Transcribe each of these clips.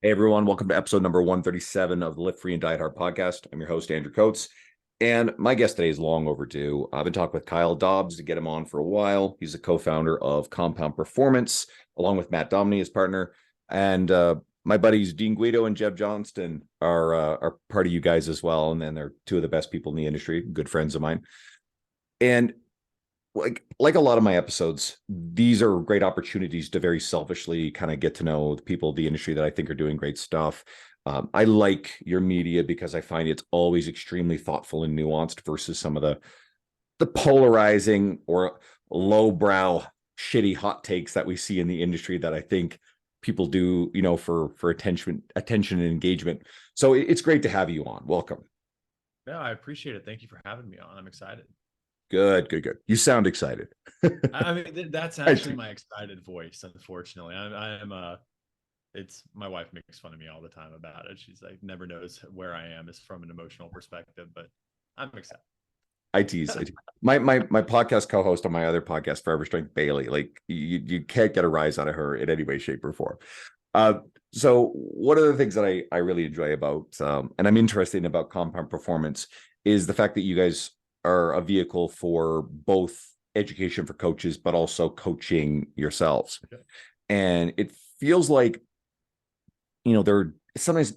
Hey everyone, welcome to episode number 137 of the Live Free and Diet Hard podcast. I'm your host, Andrew Coates, and my guest today is long overdue. I've been talking with Kyle Dobbs to get him on for a while. He's a co-founder of Compound Performance, along with Matt Domney, his partner. And my buddies Dean Guido and Jeb Johnston are part of you guys as well. And then they're two of the best people in the industry, good friends of mine. And like a lot of my episodes, these are great opportunities to very selfishly kind of get to know the people of the industry that I think are doing great stuff. I like your media because I find it's always extremely thoughtful and nuanced versus some of the polarizing or lowbrow shitty hot takes that we see in the industry that I think people do, for attention and engagement. So it's great to have you on. Welcome. Yeah, I appreciate it. Thank you for having me on. I'm excited. Good. You sound excited. I mean, that's actually my excited voice. Unfortunately, it's my wife makes fun of me all the time about it. She's like, never knows where I am is from an emotional perspective, but I'm excited. I tease. My podcast co-host on my other podcast, Forever Strength, Bailey, like you can't get a rise out of her in any way, shape, or form. So one of the things that I really enjoy about, and I'm interested in about Compound Performance, is the fact that you guys are a vehicle for both education for coaches, but also coaching yourselves. Okay. And it feels like, there sometimes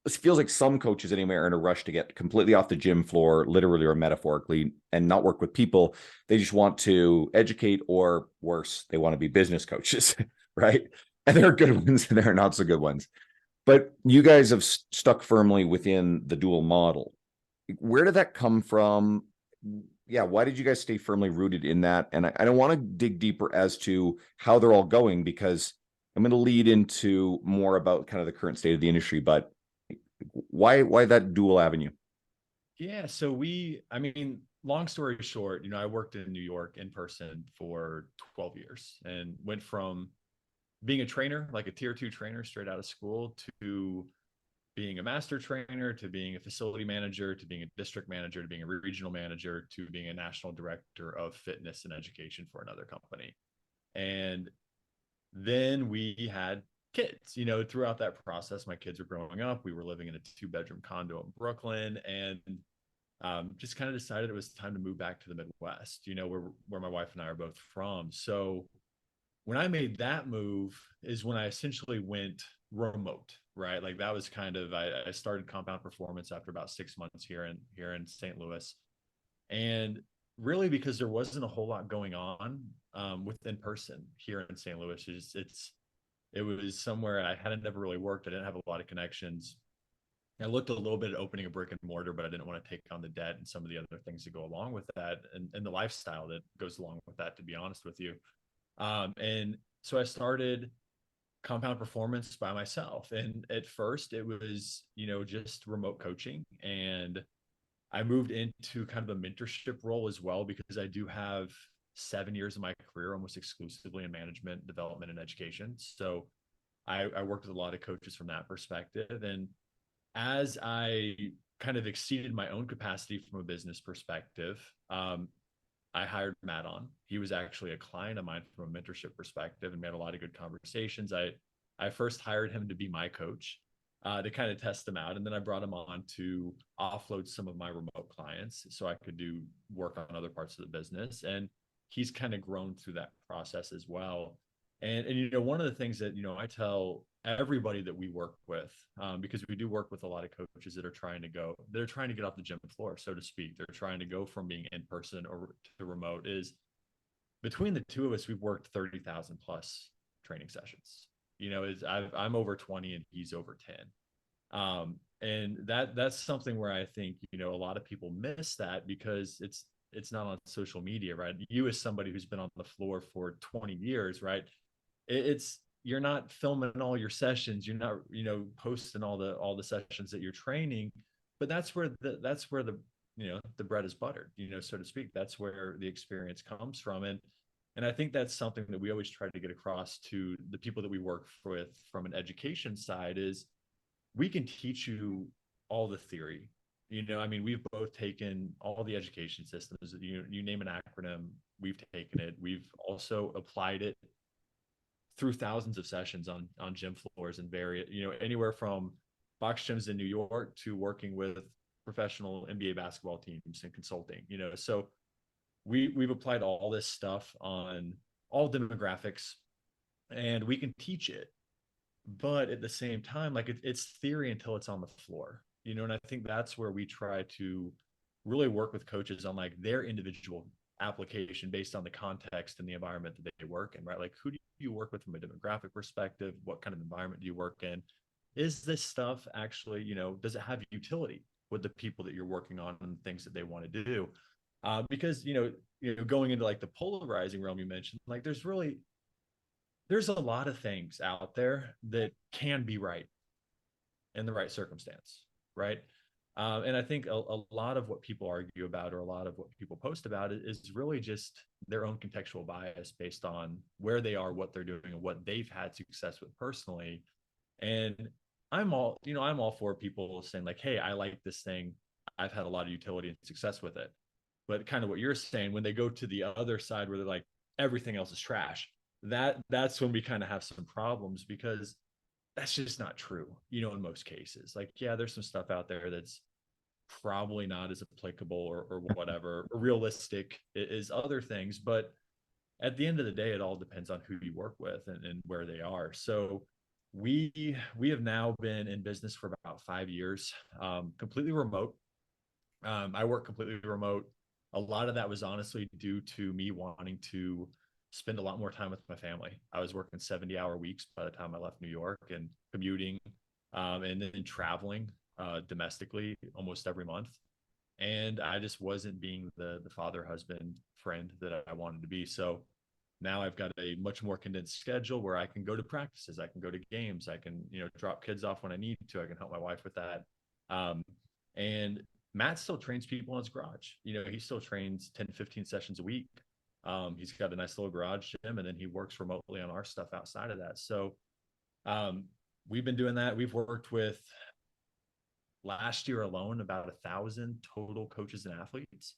it feels like some coaches anyway are in a rush to get completely off the gym floor, literally or metaphorically, and not work with people. They just want to educate, or worse, they want to be business coaches, right? And there are good ones and there are not so good ones. But you guys have stuck firmly within the dual model. Where did that come from? Yeah, why did you guys stay firmly rooted in that? And I don't want to dig deeper as to how they're all going, because I'm going to lead into more about kind of the current state of the industry, but why that dual avenue? Yeah, so long story short, I worked in New York in person for 12 years and went from being a trainer, like a tier 2 trainer straight out of school, to being a master trainer, to being a facility manager, to being a district manager, to being a regional manager, to being a national director of fitness and education for another company. And then we had kids, throughout that process. My kids were growing up. We were living in a 2-bedroom condo in Brooklyn, and just kind of decided it was time to move back to the Midwest, where my wife and I are both from. So when I made that move is when I essentially went remote, right? Like that was kind of, I started Compound Performance after about 6 months here in St. Louis. And really because there wasn't a whole lot going on within person here in St. Louis. It was somewhere I hadn't never really worked. I didn't have a lot of connections. I looked a little bit at opening a brick and mortar, but I didn't want to take on the debt and some of the other things that go along with that, and the lifestyle that goes along with that, to be honest with you. And so I started Compound Performance by myself. And at first it was, just remote coaching. And I moved into kind of a mentorship role as well, because I do have 7 years of my career almost exclusively in management, development, and education. So I worked with a lot of coaches from that perspective. And as I kind of exceeded my own capacity from a business perspective, I hired Matt on. He was actually a client of mine from a mentorship perspective, and we had a lot of good conversations. I first hired him to be my coach, to kind of test him out. And then I brought him on to offload some of my remote clients so I could do work on other parts of the business. And he's kind of grown through that process as well. And one of the things that, I tell everybody that we work with, because we do work with a lot of coaches that are trying to get off the gym floor, so to speak. They're trying to go from being in person or to remote. Is between the two of us, we've worked 30,000 plus training sessions. I'm over 20 and he's over 10. And that's something where I think, a lot of people miss that because it's not on social media, right? You, as somebody who's been on the floor for 20 years, right? You're not filming all your sessions. You're not, posting all the sessions that you're training, but that's where the the bread is buttered, so to speak. That's where the experience comes from. And I think that's something that we always try to get across to the people that we work with from an education side is we can teach you all the theory. We've both taken all the education systems. You name an acronym, we've taken it. We've also applied it through thousands of sessions on gym floors and various, anywhere from box gyms in New York to working with professional NBA basketball teams and consulting, so we've applied all this stuff on all demographics, and we can teach it, but at the same time, like it's theory until it's on the floor, and I think that's where we try to really work with coaches on like their individual application based on the context and the environment that they work in, right? Like, who do you work with from a demographic perspective? What kind of environment do you work in? Is this stuff actually, does it have utility with the people that you're working on and things that they want to do? Because, going into like the polarizing realm you mentioned, like there's a lot of things out there that can be right in the right circumstance, right? And I think a lot of what people argue about, or a lot of what people post about, is really just their own contextual bias based on where they are, what they're doing, and what they've had success with personally. And I'm all for people saying like, hey, I like this thing. I've had a lot of utility and success with it. But kind of what you're saying, when they go to the other side where they're like, everything else is trash, that's when we kind of have some problems, because that's just not true, in most cases. Like, yeah, there's some stuff out there that's probably not as applicable or whatever, or realistic is other things. But at the end of the day, it all depends on who you work with and where they are. So we have now been in business for about 5 years, completely remote. I work completely remote. A lot of that was honestly due to me wanting to spend a lot more time with my family. I was working 70-hour weeks by the time I left New York, and commuting, and then traveling domestically almost every month. And I just wasn't being the father, husband, friend that I wanted to be. So now I've got a much more condensed schedule where I can go to practices, I can go to games, I can, drop kids off when I need to, I can help my wife with that. And Matt still trains people in his garage. He still trains 10, 15 sessions a week. He's got a nice little garage gym, and then he works remotely on our stuff outside of that. So we've been doing that. We've worked with, last year alone, about 1,000 total coaches and athletes.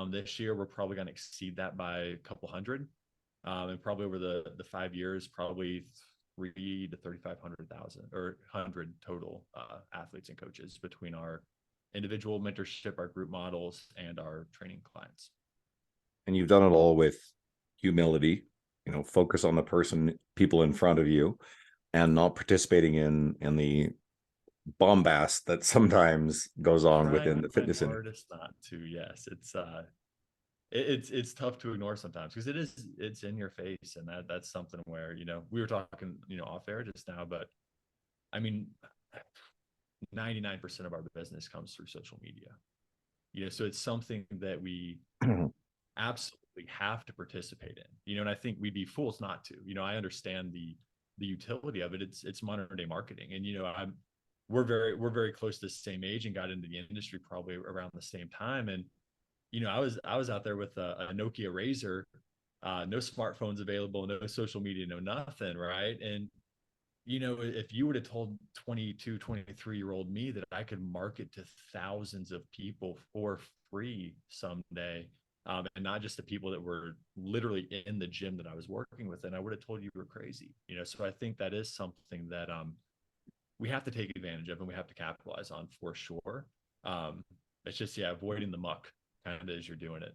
This year, we're probably going to exceed that by a couple hundred. And probably over the 5 years, probably 3 to 3,500,000 or 100 total athletes and coaches between our individual mentorship, our group models, and our training clients. And you've done it all with humility, focus on the people in front of you, and not participating in the bombast that sometimes goes on within the fitness industry. Hardest not to. Yes, it's tough to ignore sometimes, because it's in your face, and that's something where, we were talking, off air just now, but I mean, 99% of our business comes through social media. So it's something that we absolutely have to participate in, and I think we'd be fools not to. I understand the utility of it. It's modern day marketing, and we're very close to the same age and got into the industry probably around the same time. And I was out there with a Nokia Razor, no smartphones available, no social media, no nothing, right? And if you would have told 22, 23-year-old me that I could market to thousands of people for free someday, and not just the people that were literally in the gym that I was working with, and I would have told you were crazy. So I think that is something that we have to take advantage of, and we have to capitalize on, for sure. It's just, avoiding the muck kind of as you're doing it.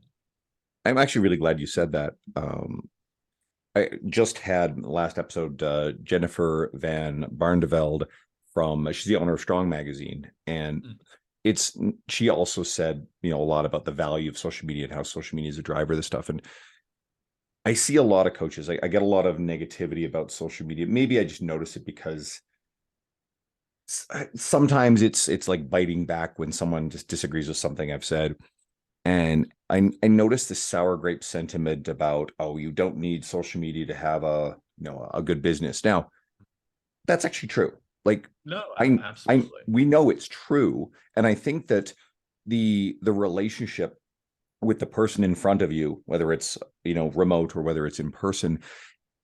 I'm actually really glad you said that. I just had last episode Jennifer Van Barneveld she's the owner of Strong Magazine, and she also said a lot about the value of social media and how social media is a driver of this stuff. And I see a lot of coaches, I get a lot of negativity about social media. Maybe I just notice it because sometimes it's like biting back when someone just disagrees with something I've said. And I noticed this sour grape sentiment about, oh, you don't need social media to have a good business. Now, that's actually true. Like, no, absolutely. We know it's true. And I think that the relationship with the person in front of you, whether it's, remote or whether it's in person,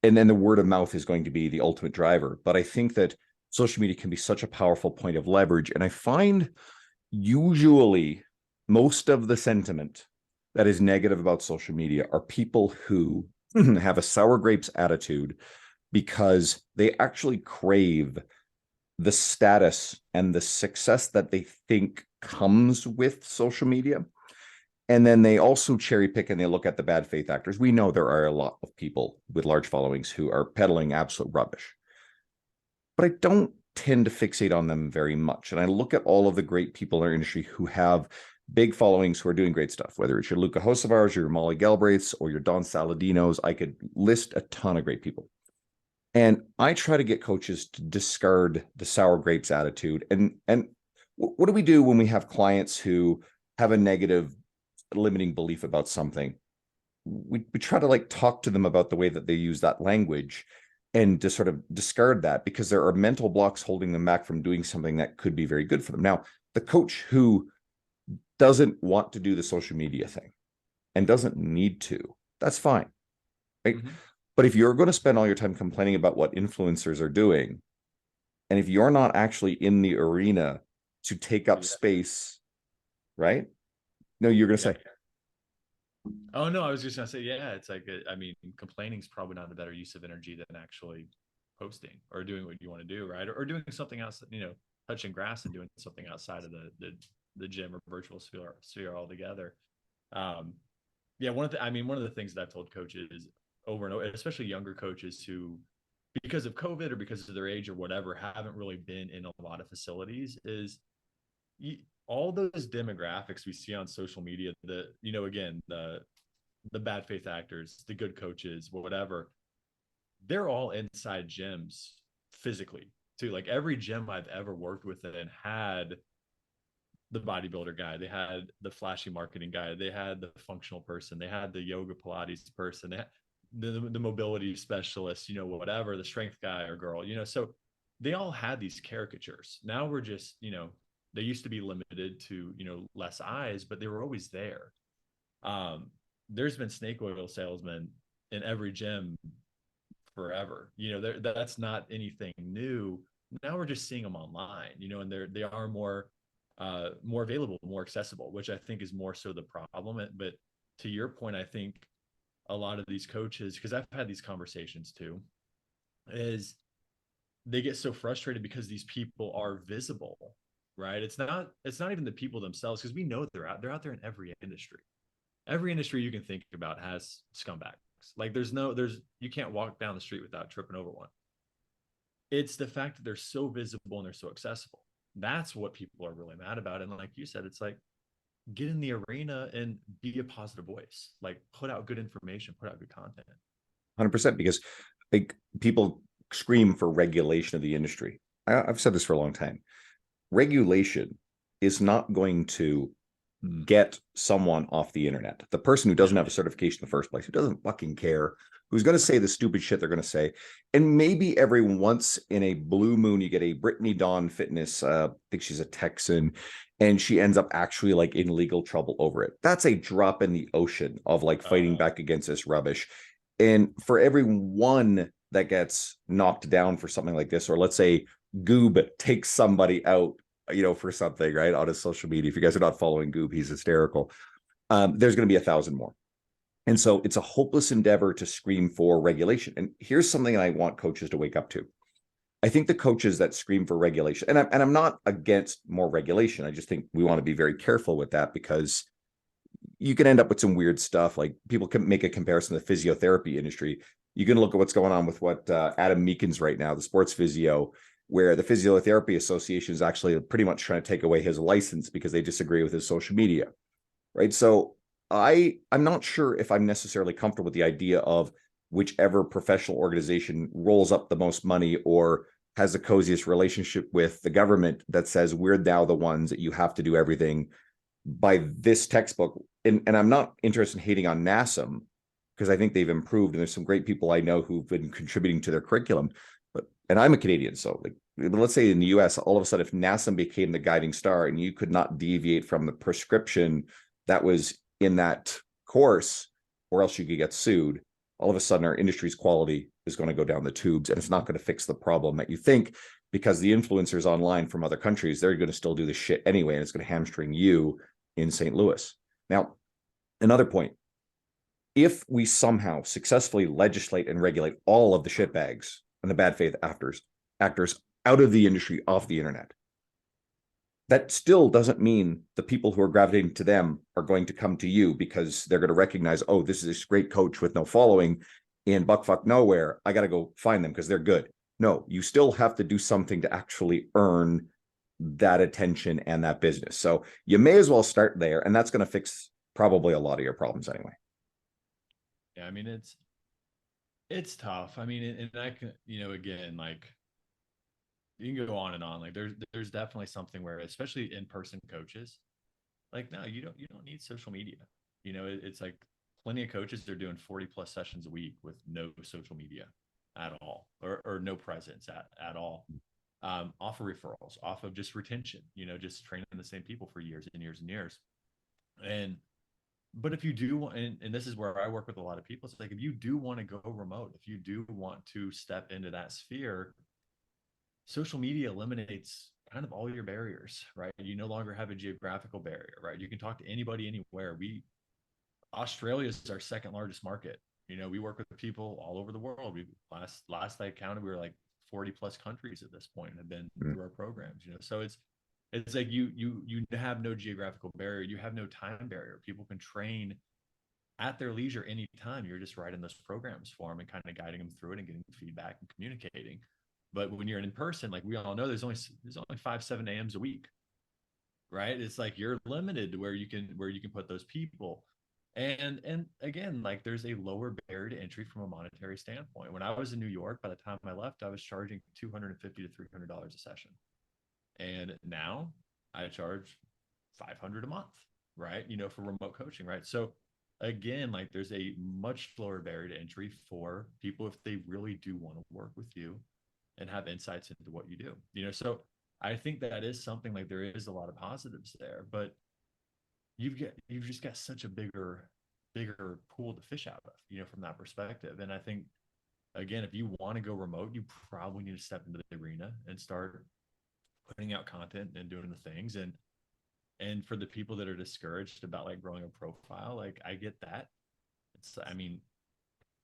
and then the word of mouth is going to be the ultimate driver. But I think that social media can be such a powerful point of leverage. And I find usually most of the sentiment that is negative about social media are people who have a sour grapes attitude because they actually crave the status and the success that they think comes with social media. And then they also cherry pick and they look at the bad faith actors. We know there are a lot of people with large followings who are peddling absolute rubbish, but I don't tend to fixate on them very much. And I look at all of the great people in our industry who have big followings who are doing great stuff, whether it's your Luca Hosevars, your Molly Galbraiths, or your Don Saladinos. I could list a ton of great people. And I try to get coaches to discard the sour grapes attitude. And what do we do when we have clients who have a negative limiting belief about something? We try to like talk to them about the way that they use that language and to sort of discard that, because there are mental blocks holding them back from doing something that could be very good for them. Now, the coach who doesn't want to do the social media thing and doesn't need to, that's fine, right? Mm-hmm. But if you're going to spend all your time complaining about what influencers are doing, and if you're not actually in the arena to take up space, right? No, you're going to say. Oh, no, I was just going to say, yeah, it's like, I mean, complaining is probably not a better use of energy than actually posting or doing what you want to do, right? Or doing something else, you know, touching grass and doing something outside of the gym or virtual sphere altogether. Yeah, one of the things that I've told coaches over and over, especially younger coaches who, because of COVID or because of their age or whatever, haven't really been in a lot of facilities, is all those demographics we see on social media, again, the bad faith actors, the good coaches, whatever, they're all inside gyms physically too. Like every gym I've ever worked with and had the bodybuilder guy, they had the flashy marketing guy, they had the functional person, they had the yoga Pilates person, they had the mobility specialist, whatever, the strength guy or girl, so they all had these caricatures. Now we're just, they used to be limited to, less eyes, but they were always there. There's been snake oil salesmen in every gym forever. That's not anything new. Now we're just seeing them online, and they are more available, more accessible, which I think is more so the problem. But to your point, I think a lot of these coaches, because I've had these conversations too, is they get so frustrated because these people are visible, right? It's not even the people themselves, because we know they're out there in every industry. Every industry you can think about has scumbags. Like you can't walk down the street without tripping over one. It's the fact that they're so visible and they're so accessible. That's what people are really mad about. And like you said, it's like, get in the arena and be a positive voice, like put out good information, put out good content. 100%, because like people scream for regulation of the industry. I've said this for a long time. Regulation is not going to get someone off the internet. The person who doesn't have a certification in the first place, who doesn't fucking care, who's going to say the stupid shit they're going to say. And maybe every once in a blue moon, you get a Brittany Dawn Fitness, I think she's a Texan, and she ends up actually like in legal trouble over it. That's a drop in the ocean of like fighting back against this rubbish. And for every one that gets knocked down for something like this, or let's say Goob takes somebody out, for something, right, on his social media. If you guys are not following Goob, he's hysterical. There's going to be 1,000 more. And so it's a hopeless endeavor to scream for regulation. And here's something I want coaches to wake up to. I think the coaches that scream for regulation, and I'm not against more regulation. I just think we want to be very careful with that, because you can end up with some weird stuff. Like people can make a comparison to the physiotherapy industry. You can look at what's going on with what Adam Meekins right now, the sports physio, where the Physiotherapy Association is actually pretty much trying to take away his license because they disagree with his social media, right? So I'm not sure if I'm necessarily comfortable with the idea of whichever professional organization rolls up the most money or has the coziest relationship with the government that says we're now the ones that you have to do everything by this textbook. And I'm not interested in hating on NASM, because I think they've improved and there's some great people I know who've been contributing to their curriculum. And I'm a Canadian, so like, let's say in the US, all of a sudden, if NASM became the guiding star and you could not deviate from the prescription that was in that course, or else you could get sued, all of a sudden our industry's quality is going to go down the tubes, and it's not going to fix the problem that you think, because the influencers online from other countries, they're going to still do the shit anyway, and it's going to hamstring you in St. Louis. Now, another point, if we somehow successfully legislate and regulate all of the shitbags and the bad faith actors out of the industry, off the internet, that still doesn't mean the people who are gravitating to them are going to come to you because they're going to recognize, oh, this is this great coach with no following in buckfuck nowhere. I got to go find them because they're good. No, you still have to do something to actually earn that attention and that business. So you may as well start there, and that's going to fix probably a lot of your problems anyway. Yeah, I mean, it's tough. I mean, and I can, again, like you can go on and on. Like there's definitely something where, especially in-person coaches, like no, you don't need social media. It's like plenty of coaches are doing 40 plus sessions a week with no social media at all, or no presence at all. Off of referrals, off of just retention, just training the same people for years and years and years. And but if you do want, and this is where I work with a lot of people, it's like if you do want to go remote, if you do want to step into that sphere, social media eliminates kind of all your barriers, right? You no longer have a geographical barrier, right? You can talk to anybody anywhere. Australia is our second largest market. We work with people all over the world. We last I counted, we were like 40 plus countries at this point and have been through our programs, so it's like you have no geographical barrier, you have no time barrier. People can train at their leisure anytime. You're just writing those programs for them and kind of guiding them through it and getting feedback and communicating. But when you're in person, like we all know, there's only 5-7 a.m.s a week, right? It's like you're limited to where you can put those people. And again, like there's a lower barrier to entry from a monetary standpoint. When I was in New York, by the time I left, I was charging $250 to $300 a session. And now I charge $500 a month, right? For remote coaching, right? So again, like there's a much lower barrier to entry for people if they really do want to work with you and have insights into what you do. So I think that is something, like there is a lot of positives there, but you've just got such a bigger pool to fish out of, from that perspective. And I think, again, if you want to go remote, you probably need to step into the arena and start putting out content and doing the things. And for the people that are discouraged about like growing a profile, like I get that. I mean,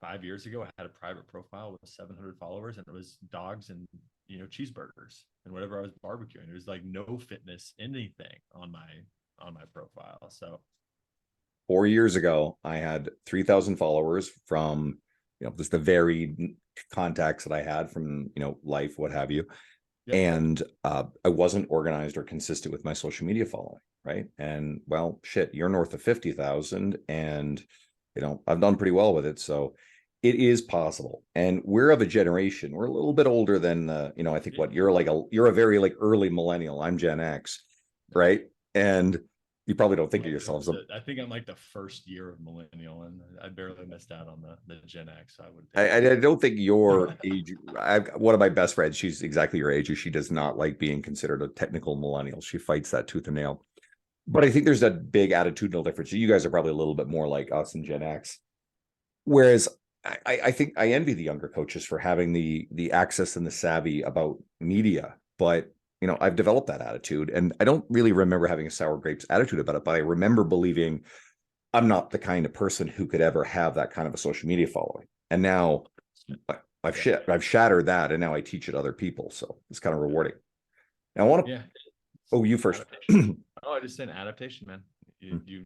5 years ago, I had a private profile with 700 followers, and it was dogs and cheeseburgers and whatever I was barbecuing. There was like no fitness, anything on my profile. So 4 years ago, I had 3,000 followers from just the varied contacts that I had from life, what have you. Yep. And I wasn't organized or consistent with my social media following, right? And well, shit, you're north of 50,000, and I've done pretty well with it. So it is possible. And we're of a generation, we're a little bit older than I think what you're a very like early millennial. I'm Gen X, right? And you probably don't think of yourselves. I think I'm like the first year of millennial, and I barely missed out on the Gen X. So I don't think your age. One of my best friends, she's exactly your age, and she does not like being considered a technical millennial. She fights that tooth and nail. But I think there's a big attitudinal difference. You guys are probably a little bit more like us in Gen X. Whereas I think I envy the younger coaches for having the access and the savvy about media. But I've developed that attitude, and I don't really remember having a sour grapes attitude about it, but I remember believing I'm not the kind of person who could ever have that kind of a social media following. And now I've shattered that, and now I teach it other people. So it's kind of rewarding. And I want to, oh, you first. Oh, I just said adaptation, man. You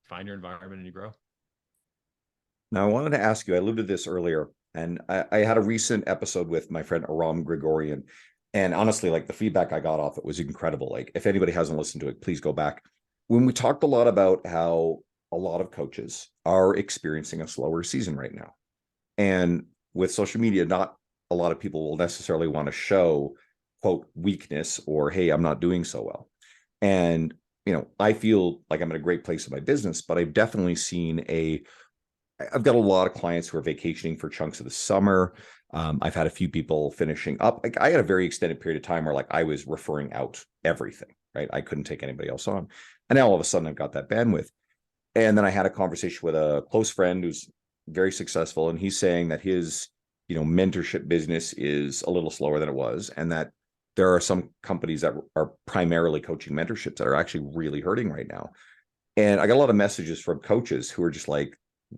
find your environment and you grow. Now, I wanted to ask you, I alluded to this earlier, and I had a recent episode with my friend Aram Grigorian. And honestly, like the feedback I got off it was incredible. Like if anybody hasn't listened to it, please go back. When we talked a lot about how a lot of coaches are experiencing a slower season right now. And with social media, not a lot of people will necessarily want to show, quote, weakness or, hey, I'm not doing so well. And, I feel like I'm in a great place in my business, but I've definitely seen I've got a lot of clients who are vacationing for chunks of the summer. I've had a few people finishing up. Like I had a very extended period of time where like I was referring out everything, right? I couldn't take anybody else on. And now all of a sudden I've got that bandwidth. And then I had a conversation with a close friend who's very successful. And he's saying that his, mentorship business is a little slower than it was. And that there are some companies that are primarily coaching mentorships that are actually really hurting right now. And I got a lot of messages from coaches who are just like,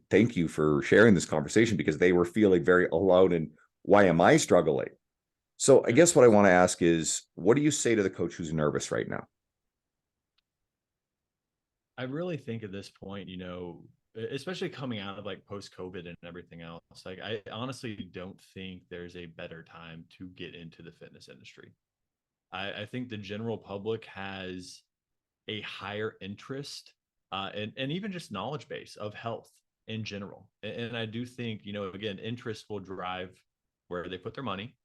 thank you for sharing this conversation, because they were feeling very alone and why am I struggling? So I Yeah. guess what I want to ask is, what do you say to the coach who's nervous right now? I really think at this point, especially coming out of like post COVID and everything else, like I honestly don't think there's a better time to get into the fitness industry. I think the general public has a higher interest and even just knowledge base of health in general. And I do think, again, interest will drive where they put their money,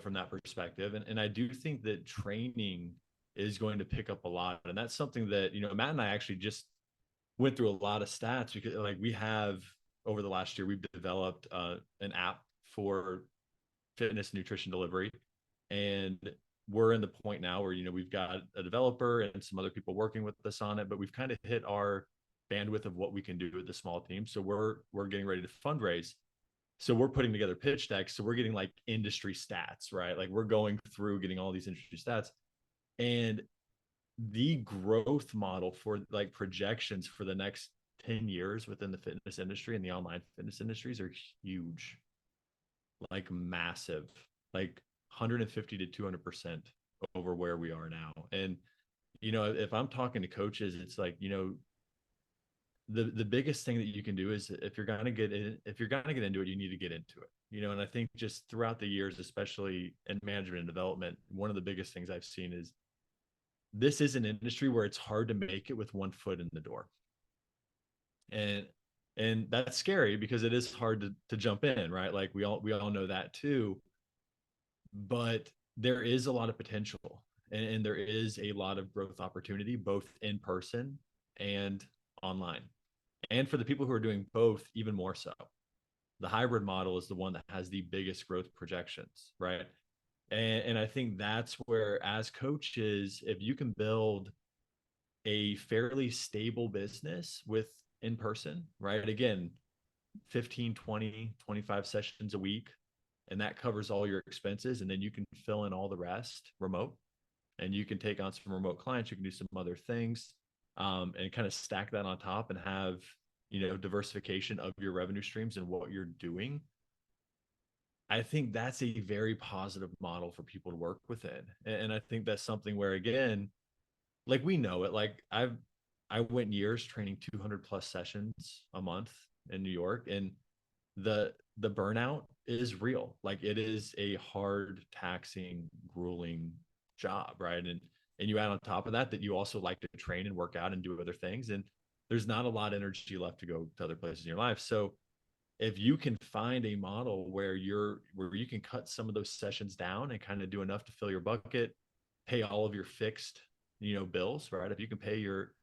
from that perspective. And I do think that training is going to pick up a lot. And that's something that, Matt and I actually just went through a lot of stats because like we have over the last year, we've developed an app for fitness nutrition delivery. And we're in the point now where, we've got a developer and some other people working with us on it, but we've kind of hit our bandwidth of what we can do with the small team. So we're getting ready to fundraise. So we're putting together pitch decks. So we're getting like industry stats, right? Like we're going through getting all these industry stats. And the growth model for like projections for the next 10 years within the fitness industry and the online fitness industries are huge, like massive, like 150 to 200% over where we are now. And, if I'm talking to coaches, it's like, the biggest thing that you can do is if you're going to get into it, you need to get into it, and I think just throughout the years, especially in management and development, one of the biggest things I've seen is this is an industry where it's hard to make it with one foot in the door. And that's scary because it is hard to jump in, right? Like we all know that too. But there is a lot of potential and there is a lot of growth opportunity, both in person and online. And for the people who are doing both, even more so. The hybrid model is the one that has the biggest growth projections, right? And I think that's where, as coaches, if you can build a fairly stable business with in person, right? Again, 15, 20, 25 sessions a week, and that covers all your expenses. And then you can fill in all the rest remote, and you can take on some remote clients. You can do some other things and kind of stack that on top and have, diversification of your revenue streams and what you're doing. I think that's a very positive model for people to work within. And I think that's something where, again, like we know it, like I went years training 200 plus sessions a month in New York, and the burnout is real. Like it is a hard, taxing, grueling job, right? And you add on top of that you also like to train and work out and do other things, and there's not a lot of energy left to go to other places in your life. So if you can find a model where you can cut some of those sessions down and kind of do enough to fill your bucket, pay all of your fixed, bills, right? If you can pay your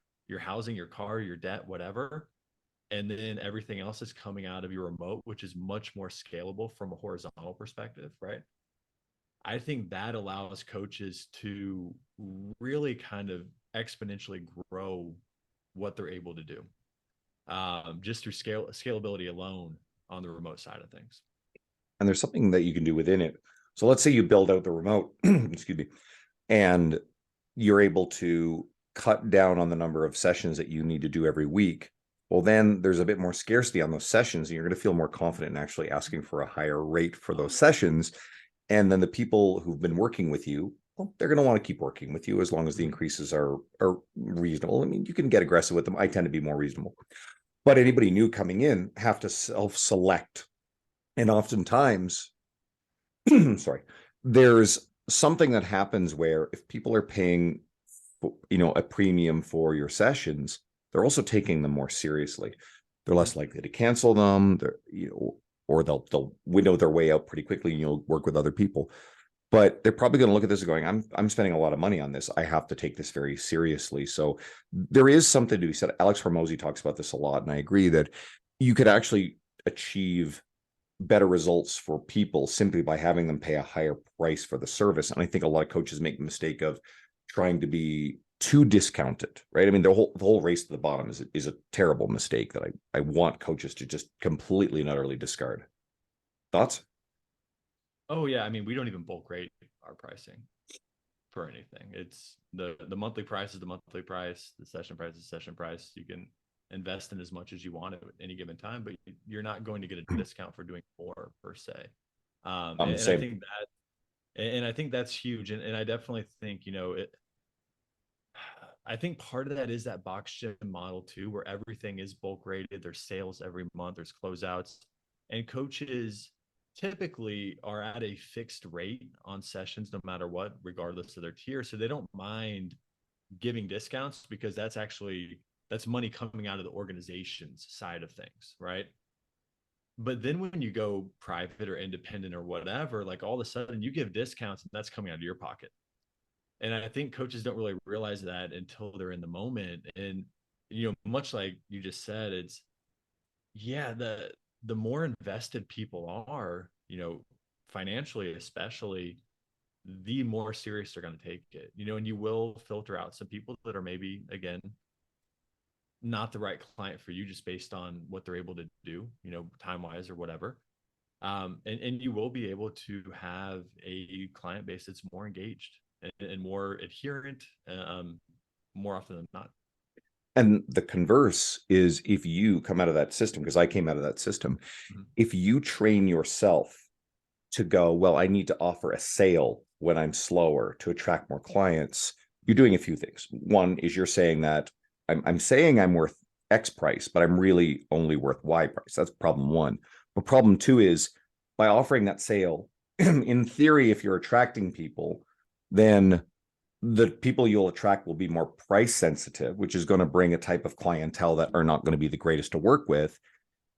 housing, your car, your debt, whatever, and then everything else is coming out of your remote, which is much more scalable from a horizontal perspective, right? I think that allows coaches to really kind of exponentially grow what they're able to do just through scalability alone on the remote side of things. And there's something that you can do within it. So let's say you build out the remote, excuse me, and you're able to cut down on the number of sessions that you need to do every week. Well, then there's a bit more scarcity on those sessions, and you're going to feel more confident in actually asking for a higher rate for those sessions. And then the people who've been working with you, well, they're going to want to keep working with you as long as the increases are reasonable. I mean, you can get aggressive with them. I tend to be more reasonable. But anybody new coming in have to self-select. And oftentimes, sorry, there's something that happens where if people are paying, a premium for your sessions, they're also taking them more seriously. They're less likely to cancel them. Or they'll window their way out pretty quickly. And you'll work with other people, but they're probably going to look at this and going, I'm spending a lot of money on this. I have to take this very seriously. So there is something to be said. Alex Hormozy talks about this a lot, and I agree that you could actually achieve better results for people simply by having them pay a higher price for the service. And I think a lot of coaches make the mistake of trying to be too discounted, right? I mean, the whole race to the bottom is a terrible mistake that I want coaches to just completely and utterly discard. Thoughts? Oh yeah, I mean, we don't even bulk rate our pricing for anything. It's the monthly price is the monthly price, the session price is the session price. You can, invest in as much as you want at any given time, but you're not going to get a discount for doing more per se. And I Same. think I think that's huge. And I definitely think, I think part of that is that box gym model too, where everything is bulk rated. There's sales every month, there's closeouts, and coaches typically are at a fixed rate on sessions no matter what, regardless of their tier. So they don't mind giving discounts because that's money coming out of the organization's side of things, right? But then when you go private or independent or whatever, like all of a sudden you give discounts and that's coming out of your pocket. And I think coaches don't really realize that until they're in the moment. And much like you just said, it's yeah, the more invested people are, financially especially, the more serious they're going to take it. And you will filter out some people that are maybe, again, not the right client for you just based on what they're able to do, time wise or whatever. And you will be able to have a client base that's more engaged and more adherent, more often than not. And the converse is, if you come out of that system, because I came out of that system, Mm-hmm. if you train yourself to go, well, I need to offer a sale when I'm slower to attract more clients, you're doing a few things. One is you're saying that I'm saying I'm worth X price, but I'm really only worth Y price. That's problem one. But problem two is, by offering that sale, in theory, if you're attracting people, then the people you'll attract will be more price sensitive, which is going to bring a type of clientele that are not going to be the greatest to work with.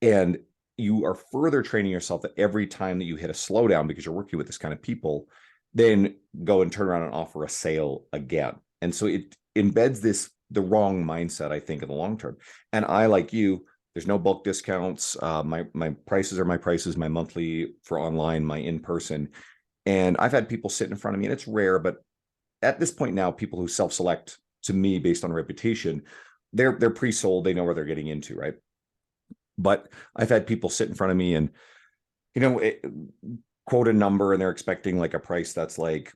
And you are further training yourself that every time that you hit a slowdown, because you're working with this kind of people, then go and turn around and offer a sale again. And so it embeds the wrong mindset, I think, in the long term. And I, like you, there's no bulk discounts. My prices are my prices, my monthly for online, my in-person. And I've had people sit in front of me, and it's rare, but at this point now, people who self-select to me based on reputation, they're pre-sold. They know where they're getting into, right? But I've had people sit in front of me and, quote a number, and they're expecting like a price that's like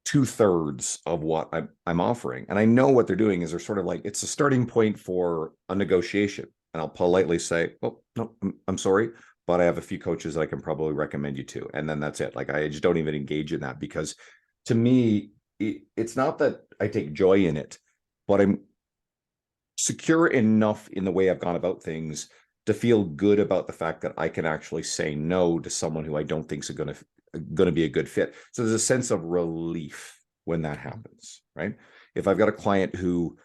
2/3 of what I'm offering. And I know what they're doing is they're sort of like, it's a starting point for a negotiation. And I'll politely say, well, no, I'm sorry, but I have a few coaches that I can probably recommend you to. And then that's it. Like, I just don't even engage in that, because to me, it's not that I take joy in it, but I'm secure enough in the way I've gone about things to feel good about the fact that I can actually say no to someone who I don't think is going to be a good fit. So there's a sense of relief when that happens, right? If I've got a client who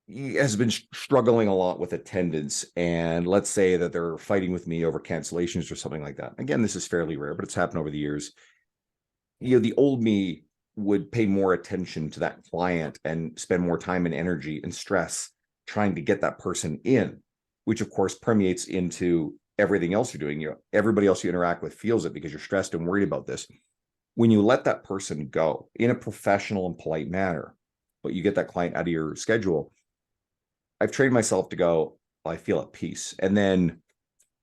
has been struggling a lot with attendance, and let's say that they're fighting with me over cancellations or something like that. Again, this is fairly rare, but it's happened over the years. The old me would pay more attention to that client and spend more time and energy and stress trying to get that person in, which of course permeates into everything else you're doing. Everybody else you interact with feels it because you're stressed and worried about this. When you let that person go in a professional and polite manner, but you get that client out of your schedule, I've trained myself to go, well, I feel at peace. And then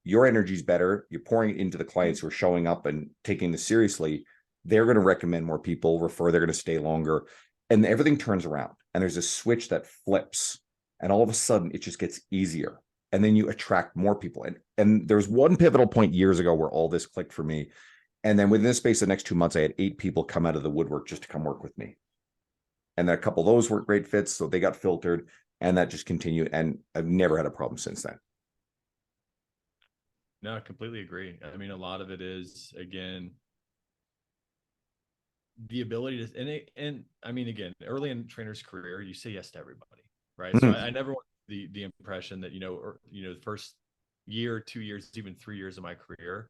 your energy's better. You're pouring it into the clients who are showing up and taking this seriously. They're going to recommend more people, refer, they're going to stay longer, and everything turns around. And there's a switch that flips, and all of a sudden it just gets easier. And then you attract more people. And there's one pivotal point years ago where all this clicked for me. And then within the space of the next 2 months, I had 8 people come out of the woodwork just to come work with me. And then a couple of those were great fits, so they got filtered, and that just continued. And I've never had a problem since then. No, I completely agree. I mean, a lot of it is, again, the ability to, and I mean, again, early in trainer's career, you say yes to everybody, right? So I never want the impression that, the first year, 2 years, even 3 years of my career,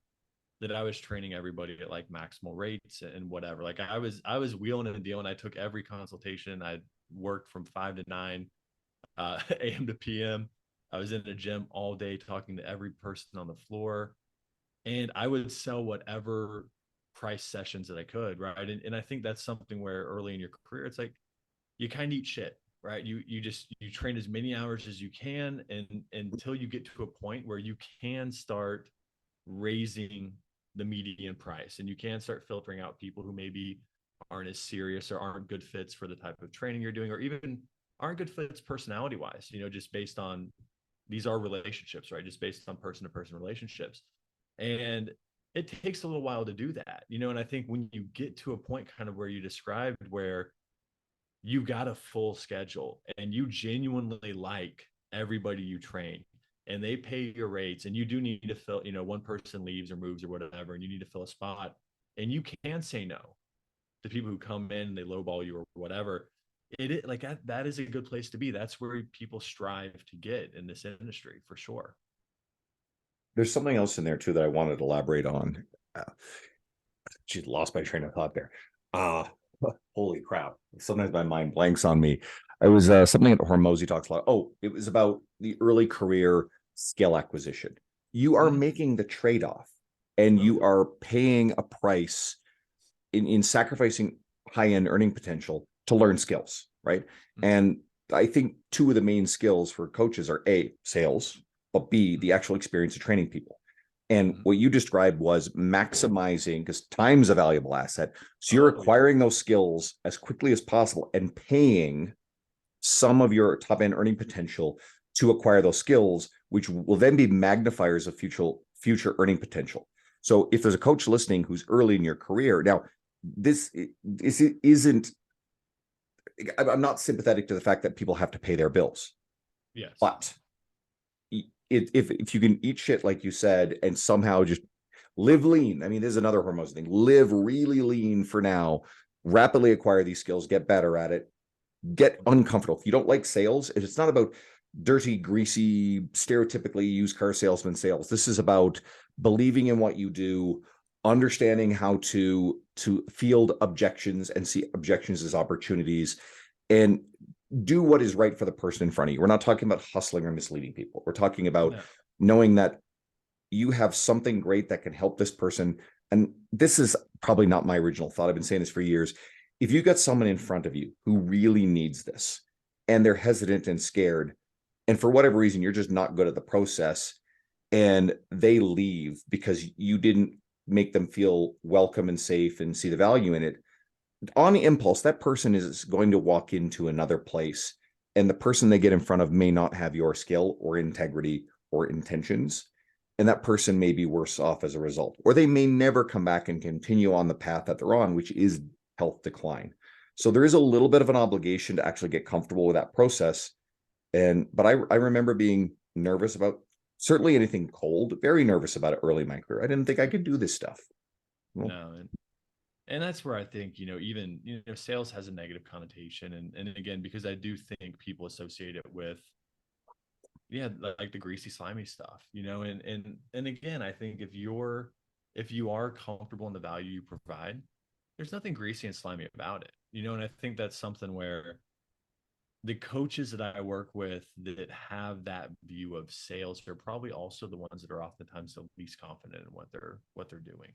that I was training everybody at like maximal rates and whatever. Like I was wheeling and dealing. I took every consultation. I worked from 5 to 9 a.m. to p.m. I was in the gym all day talking to every person on the floor, and I would sell whatever price sessions that I could, right? And I think that's something where early in your career, it's like you kind of eat shit, right? You train as many hours as you can, and until you get to a point where you can start raising the median price, and you can start filtering out people who maybe aren't as serious or aren't good fits for the type of training you're doing, or even aren't good fits personality wise, just based on, these are relationships, right? Just based on person to person relationships. And it takes a little while to do that, and I think when you get to a point kind of where you described, where you got a full schedule and you genuinely like everybody you train, and they pay your rates, and you do need to fill, one person leaves or moves or whatever, and you need to fill a spot, and you can say no to people who come in and they lowball you or whatever. It is like that is a good place to be. That's where people strive to get in this industry, for sure. There's something else in there too that I wanted to elaborate on. Uh, Geez, lost my train of thought there. Uh Holy crap. Sometimes my mind blanks on me. It was something that Hormozy talks a lot. Oh, it was about the early career skill acquisition. You are making the trade-off, and you are paying a price in sacrificing high-end earning potential to learn skills, right? And I think two of the main skills for coaches are A, sales, but B, the actual experience of training people. And what you described was maximizing, because time's a valuable asset. So you're acquiring those skills as quickly as possible and paying some of your top end earning potential to acquire those skills, which will then be magnifiers of future earning potential. So if there's a coach listening who's early in your career, now this isn't, I'm not sympathetic to the fact that people have to pay their bills. Yes. But if you can eat shit, like you said, and somehow just live lean. I mean, there's another hormone thing. Live really lean for now, rapidly acquire these skills, get better at it, get uncomfortable. If you don't like sales, it's not about dirty, greasy, stereotypically used car salesman sales. This is about believing in what you do, understanding how to field objections and see objections as opportunities, and do what is right for the person in front of you. We're not talking about hustling or misleading people. We're talking about knowing that you have something great that can help this person. And this is probably not my original thought. I've been saying this for years. If you got someone in front of you who really needs this, and they're hesitant and scared, and for whatever reason, you're just not good at the process, and they leave because you didn't make them feel welcome and safe and see the value in it, on impulse, that person is going to walk into another place, and the person they get in front of may not have your skill or integrity or intentions. And that person may be worse off as a result, or they may never come back and continue on the path that they're on, which is health decline. So there is a little bit of an obligation to actually get comfortable with that process. But I remember being nervous about certainly anything cold, very nervous about it early in my career. I didn't think I could do this stuff. Well, no. And that's where I think, even, sales has a negative connotation. And again, because I do think people associate it with, like the greasy, slimy stuff, and again, I think if you are comfortable in the value you provide, there's nothing greasy and slimy about it, and I think that's something where the coaches that I work with that have that view of sales are probably also the ones that are oftentimes the least confident in what they're doing.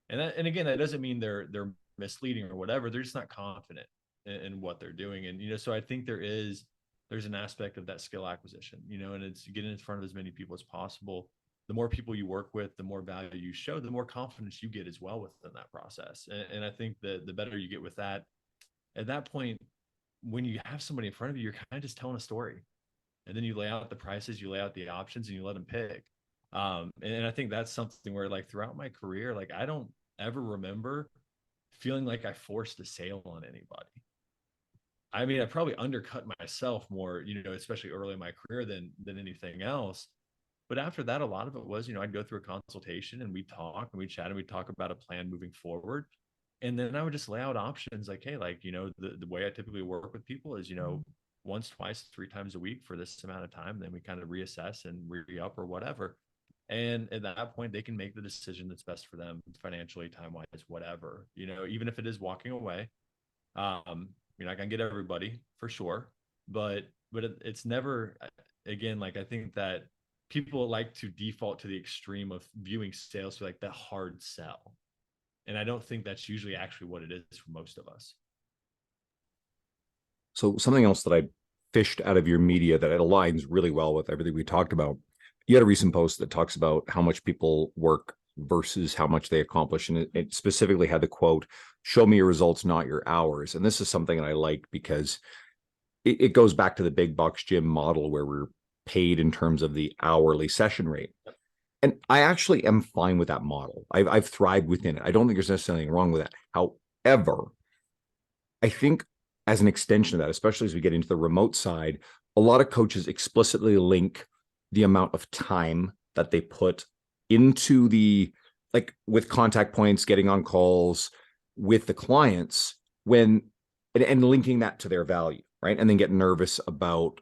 And again, that doesn't mean they're misleading or whatever. They're just not confident in what they're doing. And, so I think there's an aspect of that skill acquisition, and it's getting in front of as many people as possible. The more people you work with, the more value you show, the more confidence you get as well within that process. And I think the better you get with that, at that point, when you have somebody in front of you, you're kind of just telling a story, and then you lay out the prices, you lay out the options, and you let them pick. And I think that's something where, like, throughout my career, like, I don't ever remember feeling like I forced a sale on anybody. I mean, I probably undercut myself more, especially early in my career than anything else. But after that, a lot of it was, I'd go through a consultation and we'd talk and we'd chat and we'd talk about a plan moving forward. And then I would just lay out options like, hey, like, the way I typically work with people is, once, twice, 3 times a week for this amount of time. Then we kind of reassess and re-up or whatever. And at that point, they can make the decision that's best for them financially, time-wise, whatever, even if it is walking away. You're not going to get everybody for sure, but it's never, again, like, I think that people like to default to the extreme of viewing sales like the hard sell. And I don't think that's usually actually what it is for most of us. So something else that I fished out of your media that it aligns really well with everything we talked about. You had a recent post that talks about how much people work versus how much they accomplish. And it specifically had the quote, "Show me your results, not your hours." And this is something that I like because it goes back to the big box gym model where we're paid in terms of the hourly session rate. And I actually am fine with that model. I've thrived within it. I don't think there's necessarily anything wrong with that. However, I think as an extension of that, especially as we get into the remote side, a lot of coaches explicitly link the amount of time that they put into the, like with contact points, getting on calls with the clients when, and linking that to their value, right? And then get nervous about,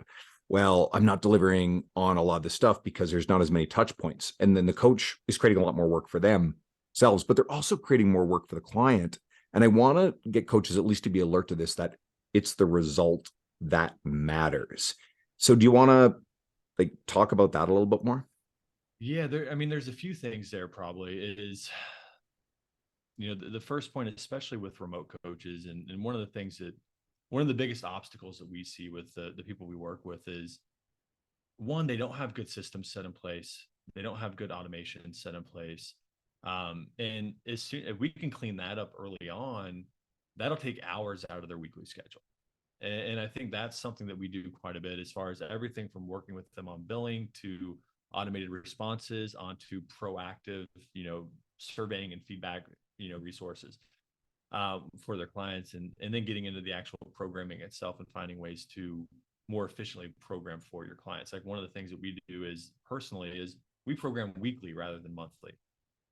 well, I'm not delivering on a lot of the stuff because there's not as many touch points. And then the coach is creating a lot more work for themselves, but they're also creating more work for the client. And I want to get coaches at least to be alert to this, that it's the result that matters. So do you want to like talk about that a little bit more? Yeah, there's a few things there probably is, the first point, especially with remote coaches, and one of the biggest obstacles that we see with the people we work with is, one, they don't have good systems set in place. They don't have good automation set in place. And as soon if we can clean that up early on, that'll take hours out of their weekly schedule. And I think that's something that we do quite a bit, as far as everything from working with them on billing to automated responses onto proactive, surveying and feedback, resources for their clients, and then getting into the actual programming itself and finding ways to more efficiently program for your clients. Like, one of the things that we do is personally is we program weekly rather than monthly.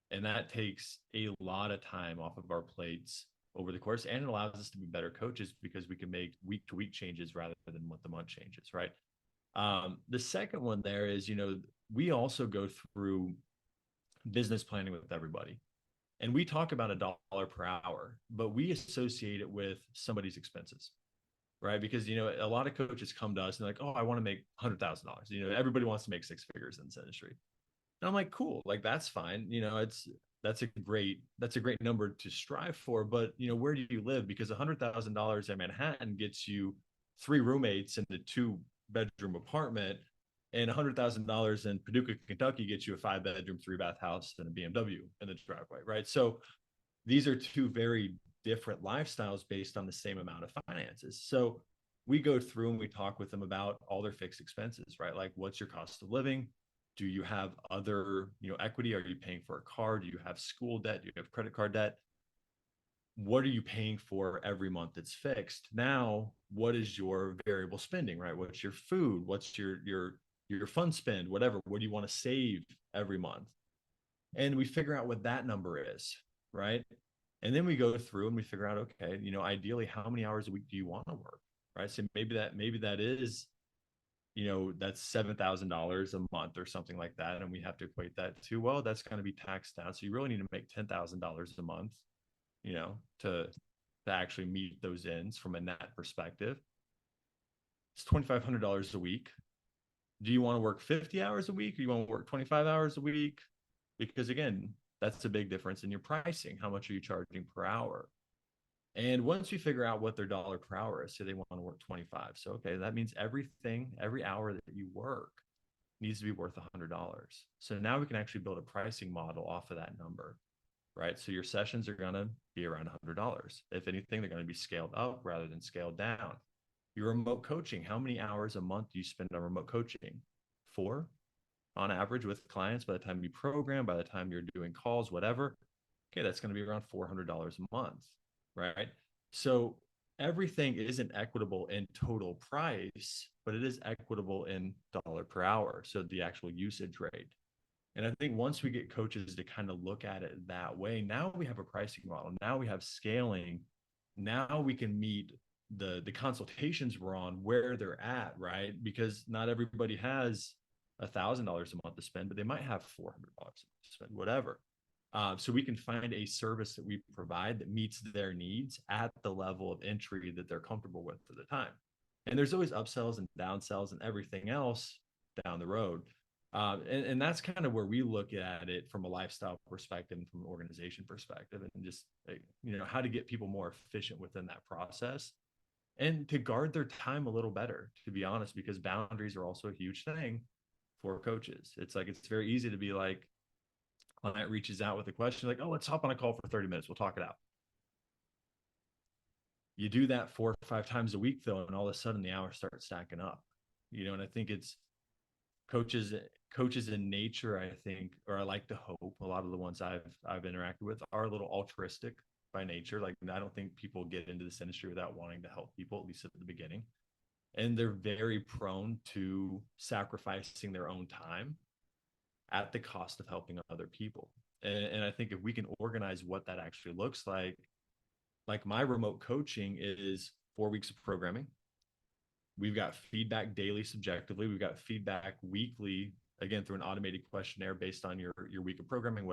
And that takes a lot of time off of our plates over the course, and it allows us to be better coaches because we can make week to week changes rather than month to month changes, right? The second one there is, we also go through business planning with everybody. And we talk about $1 per hour, but we associate it with somebody's expenses, right? Because, a lot of coaches come to us and they're like, oh, I want to make $100,000. Everybody wants to make six figures in this industry. And I'm like, cool, like that's fine. That's a great number to strive for. But where do you live? Because $100,000 in Manhattan gets you three roommates in a 2-bedroom apartment, and $100,000 in Paducah, Kentucky gets you a 5-bedroom, 3-bath house and a BMW in the driveway, right? So these are two very different lifestyles based on the same amount of finances. So we go through and we talk with them about all their fixed expenses, right? Like, what's your cost of living? Do you have other, equity? Are you paying for a car? Do you have school debt? Do you have credit card debt? What are you paying for every month that's fixed? Now, what is your variable spending, right? What's your food? What's your fun spend, whatever? What do you want to save every month? And we figure out what that number is, right? And then we go through and we figure out, okay, ideally, how many hours a week do you want to work, right? So maybe that is, that's $7,000 a month or something like that. And we have to equate that to, well, that's going to be taxed down. So you really need to make $10,000 a month, to actually meet those ends from a net perspective. It's $2,500 a week. Do you want to work 50 hours a week? Or you want to work 25 hours a week? Because again, that's a big difference in your pricing. How much are you charging per hour? And once we figure out what their dollar per hour is, so they want to work 25. So, okay, that means every hour that you work needs to be worth $100. So now we can actually build a pricing model off of that number, right? So your sessions are going to be around $100. If anything, they're going to be scaled up rather than scaled down. Your remote coaching, how many hours a month do you spend on remote coaching? 4 on average with clients by the time you program, by the time you're doing calls, whatever. Okay, that's going to be around $400 a month, right? So everything isn't equitable in total price, but it is equitable in dollar per hour. So the actual usage rate. And I think once we get coaches to kind of look at it that way, now we have a pricing model. Now we have scaling. Now we can meet the consultations we're on where they're at, right? Because not everybody has $1,000 a month to spend, but they might have $400 to spend, whatever. So we can find a service that we provide that meets their needs at the level of entry that they're comfortable with at the time. And there's always upsells and downsells and everything else down the road. And that's kind of where we look at it from a lifestyle perspective and from an organization perspective, and just, how to get people more efficient within that process and to guard their time a little better, to be honest, because boundaries are also a huge thing for coaches. It's like, it's very easy to be like, client reaches out with a question like, oh, let's hop on a call for 30 minutes. We'll talk it out. You do that 4 or 5 times a week though, and all of a sudden the hours start stacking up, and I think it's coaches coaches in nature, I think, or I like to hope, a lot of the ones I've interacted with are a little altruistic by nature. Like, I don't think people get into this industry without wanting to help people, at least at the beginning. And they're very prone to sacrificing their own time at the cost of helping other people. And I think if we can organize what that actually looks like my remote coaching is 4 weeks of programming. We've got feedback daily subjectively. We've got feedback weekly, again, through an automated questionnaire based on your week of programming,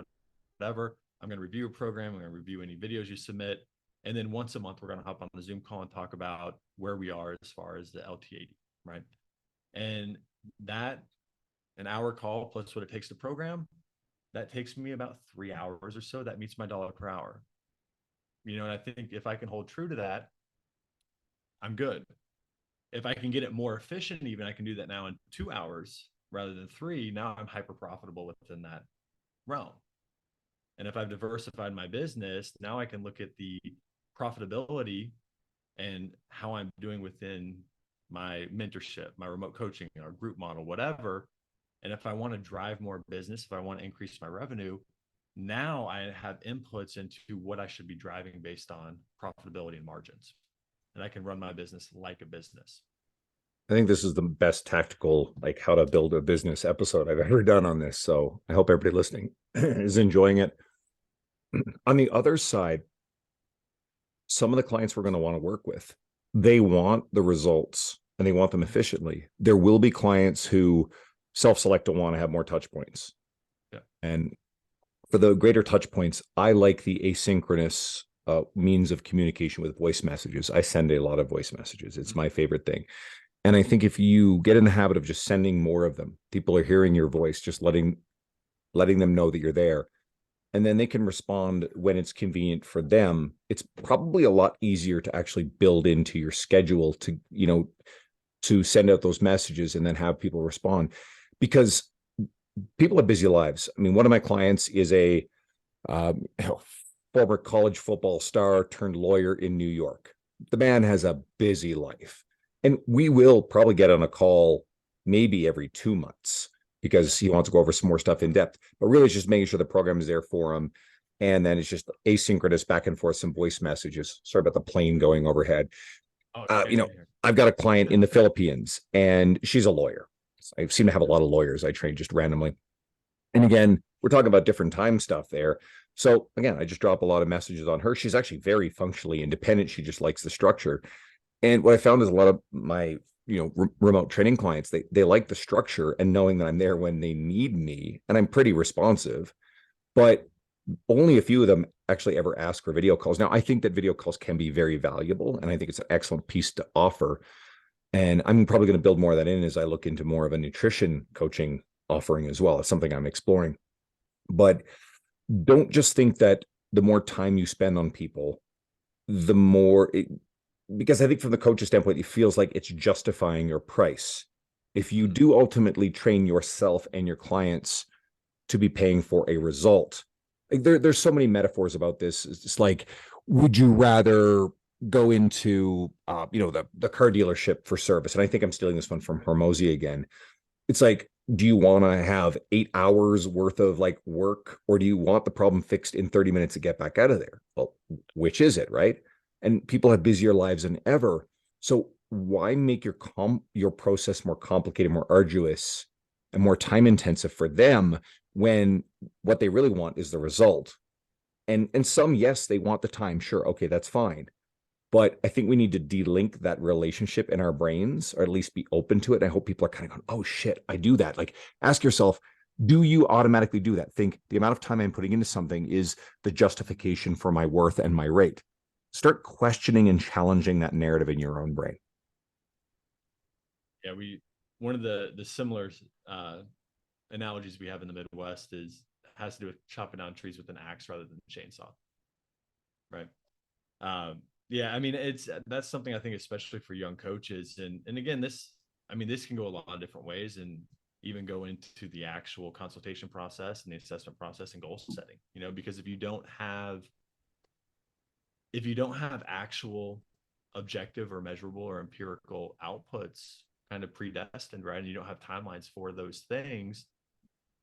whatever. I'm going to review a program. I'm going to review any videos you submit. And then once a month, we're going to hop on the Zoom call and talk about where we are as far as the LTAD, right? And that, an hour call plus what it takes to program, that takes me about 3 hours or so. That meets my dollar per hour. And I think if I can hold true to that, I'm good. If I can get it more efficient, even I can do that now in 2 hours rather than 3. Now I'm hyper profitable within that realm. And if I've diversified my business, now I can look at the profitability and how I'm doing within my mentorship, my remote coaching, our group model, whatever. And if I want to drive more business, if I want to increase my revenue, now I have inputs into what I should be driving based on profitability and margins. And I can run my business like a business. I think this is the best tactical, like how to build a business episode I've ever done on this. So I hope everybody listening is enjoying it. On the other side, some of the clients we're going to want to work with, they want the results and they want them efficiently. There will be clients who self-select to want to have more touch points. Yeah. And for the greater touch points, I like the asynchronous means of communication with voice messages. I send a lot of voice messages. It's my favorite thing. And I think if you get in the habit of just sending more of them, people are hearing your voice, just letting them know that you're there. And then they can respond when it's convenient for them. It's probably a lot easier to actually build into your schedule to send out those messages and then have people respond, because people have busy lives. I mean, one of my clients is a former college football star turned lawyer in New York. The man has a busy life. And we will probably get on a call maybe every 2 months because he wants to go over some more stuff in depth. But really, it's just making sure the program is there for him. And then it's just asynchronous back and forth, some voice messages. Sorry about the plane going overhead. I've got a client in the Philippines and she's a lawyer. I seem to have a lot of lawyers I train just randomly. And again, we're talking about different time stuff there. So again, I just drop a lot of messages on her. She's actually very functionally independent. She just likes the structure. And what I found is a lot of my, remote training clients, they like the structure and knowing that I'm there when they need me, and I'm pretty responsive, but only a few of them actually ever ask for video calls. Now, I think that video calls can be very valuable, and I think it's an excellent piece to offer. And I'm probably going to build more of that in as I look into more of a nutrition coaching offering as well. It's something I'm exploring. But don't just think that the more time you spend on people, the more because I think from the coach's standpoint, it feels like it's justifying your price. If you do ultimately train yourself and your clients to be paying for a result, like there's so many metaphors about this. It's like, would you rather go into, the car dealership for service? And I think I'm stealing this one from Hormozy again. It's like, do you want to have 8 hours worth of like work, or do you want the problem fixed in 30 minutes to get back out of there? Well, which is it, right? And people have busier lives than ever. So why make your process more complicated, more arduous, and more time intensive for them when what they really want is the result? And some, yes, they want the time. Sure. Okay, that's fine. But I think we need to delink that relationship in our brains, or at least be open to it. And I hope people are kind of going, oh shit, I do that. Like, ask yourself, do you automatically do that? Think the amount of time I'm putting into something is the justification for my worth and my rate. Start questioning and challenging that narrative in your own brain. Yeah, one of the similar analogies we have in the Midwest has to do with chopping down trees with an axe rather than a chainsaw, right? Yeah, I mean, that's something I think, especially for young coaches, and again, this can go a lot of different ways, and even go into the actual consultation process and the assessment process and goal setting. Because if you don't have actual objective or measurable or empirical outputs kind of predestined, right? And you don't have timelines for those things,